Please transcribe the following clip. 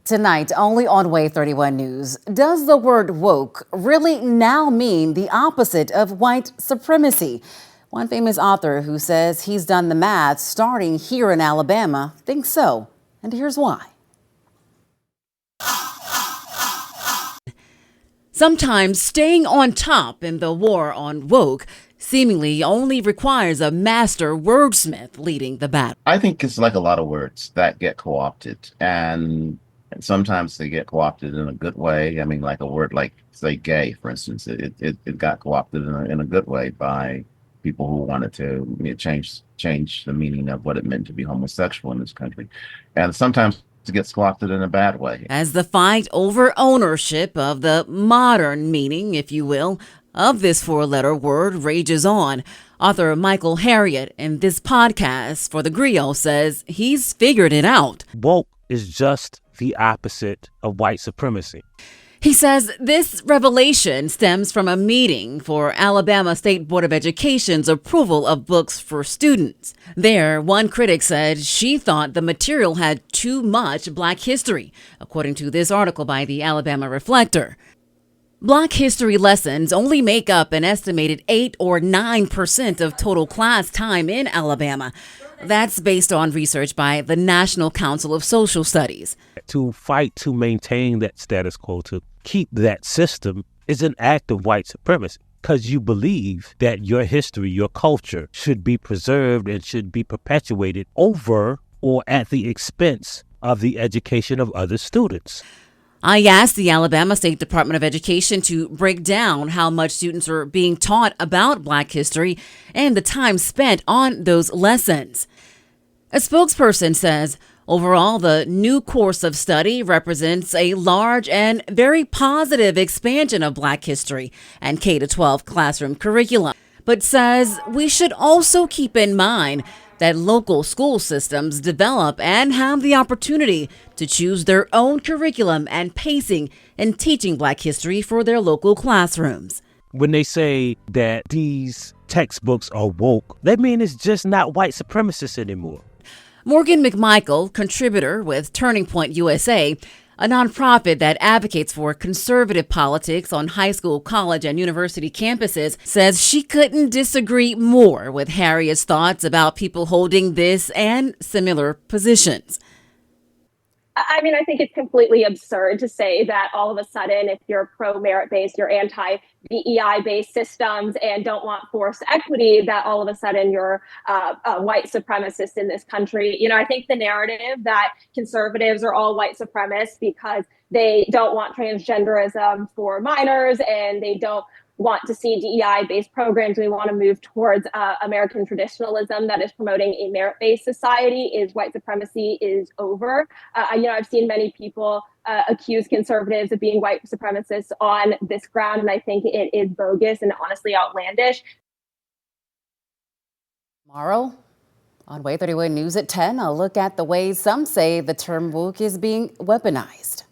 Tonight, only on Way 31 News, does the word woke really now mean the opposite of white supremacy? One famous author who says he's done the math starting here in Alabama thinks so, and here's why. Sometimes staying on top in the war on woke seemingly only requires a master wordsmith leading the battle. I think it's like a lot of words that get co-opted, and sometimes they get co-opted in a good way. I mean, like a word like, say, gay, for instance, it got co-opted in a good way by people who wanted to, change the meaning of what it meant to be homosexual in this country. And sometimes it gets co-opted in a bad way. As the fight over ownership of the modern meaning, if you will, of this four-letter word rages on, author Michael Harriot in this podcast for The Griot says he's figured it out. Woke is just the opposite of white supremacy. He says this revelation stems from a meeting for Alabama State Board of Education's approval of books for students. There, one critic said she thought the material had too much Black history, according to this article by the Alabama Reflector. Black history lessons only make up an estimated 8 or 9% of total class time in Alabama. That's based on research by the National Council of Social Studies. To fight to maintain that status quo, to keep that system, is an act of white supremacy because you believe that your history, your culture should be preserved and should be perpetuated over or at the expense of the education of other students. I asked the Alabama State Department of Education to break down how much students are being taught about Black history and the time spent on those lessons. A spokesperson says, overall, the new course of study represents a large and very positive expansion of Black history and K-12 classroom curriculum, but says we should also keep in mind that local school systems develop and have the opportunity to choose their own curriculum and pacing in teaching Black history for their local classrooms. When they say that these textbooks are woke, they mean it's just not white supremacists anymore. Morgan McMichael, contributor with Turning Point USA, a nonprofit that advocates for conservative politics on high school, college, and university campuses, says she couldn't disagree more with Harriet's thoughts about people holding this and similar positions. I mean, I think it's completely absurd to say that all of a sudden, if you're pro-merit-based, you're anti-DEI-based systems and don't want forced equity, that all of a sudden you're a white supremacist in this country. You know, I think the narrative that conservatives are all white supremacists because they don't want transgenderism for minors and they don't want to see DEI-based programs. We want to move towards American traditionalism that is promoting a merit-based society. Is white supremacy is over. I've seen many people accuse conservatives of being white supremacists on this ground, and I think it is bogus and honestly outlandish. Tomorrow on Way 31 News at 10, I'll look at the ways some say the term woke is being weaponized.